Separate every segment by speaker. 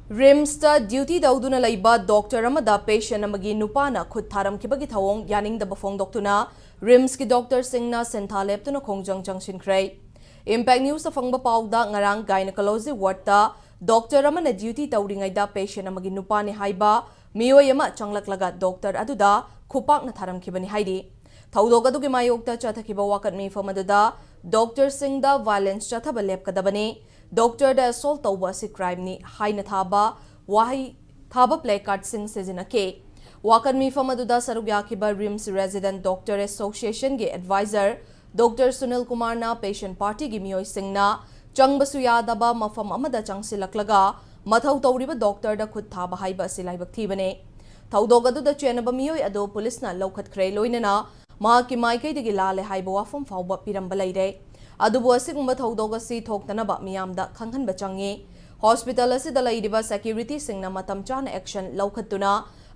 Speaker 1: Rimsta duty dauduna laiba doctor amada patient amagi nupana khut tharam kibagi thawong yaning da bafong doctuna Rims ki doctor singna senthalep tuna khongjang jangsinkrei Impact News sa fangba pauda ngarang gynecology ward ta doctor amana duty tawringai da patient amagi nupani haiba miyoi ama changlaklaga doctor aduda khupak na tharam kibani haidi thawdog adugi mayokta chathakiba wakat mi famadada doctor singda violence chathaba lepkadabani Doctor da assault tawba si crime ni haina thaba wahi thaba placard sing sejinake wakan mi famaduda sarugyakiba Rims Resident Doctor Association ge advisor Dr. Sunil Kumar na patient party gi miyoi singna changbasu yadaba mafam amada changsilaklaga mathau tawriba doctor da khut thaba haiba silaibak thibane thawdog adu da chenaba miyoi ado police na lokhat khrei loinana ma ki maikai digi lale haiba wafam fawba piramba leire adubu asigumba thawdogasi thoktanaba miyamda khanghanba changi hospital asida lairiba security singna matam chana action laukhatuna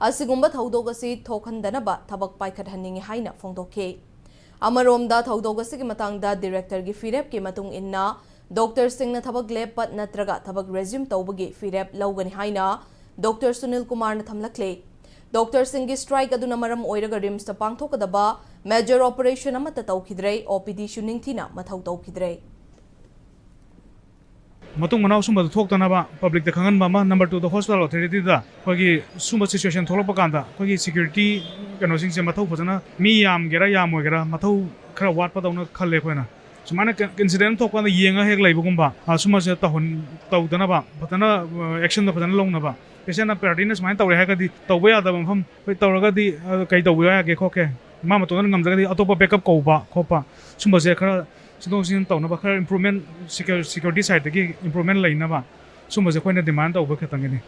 Speaker 1: asigumba thawdogasi thokhandanaba thabak paikhathanningi haina phongdokhe amaromda thawdogasi gi matangda director gi firep ki matung inna doctor singna thabak lepat natraga thabak resume tawbagi firep lawgani haina Dr. Sunil Kumar na thamlakle Dr. Singh strike aduna maram oiraga Rims ta pangthokadaba major operation amata tawkhidrei OPD shuning thina mathau tawkhidrei
Speaker 2: matung manau sumba thoktanaba public da khangan mama number 2 the hospital authority da kogi sumba situation tholokpa kanda kogi security kano sing se mathau phajana mi yam gera yam ogera mathau khara wat pa dawna khalle khoina sumana incident thokkan yenga hek laibugumba summa se tahon tawdanaba phajana action da phajana longnaba patient party smain tawre ha gadi tawba yada mafam koi tawragadi kai tawba ya ge khoke mama to ngamjagadi atopa backup koba khopa sumba se khara sidong sin tawna ba khara improvement security side gi improvement laina ba sumba se khoina demand tawba khatangani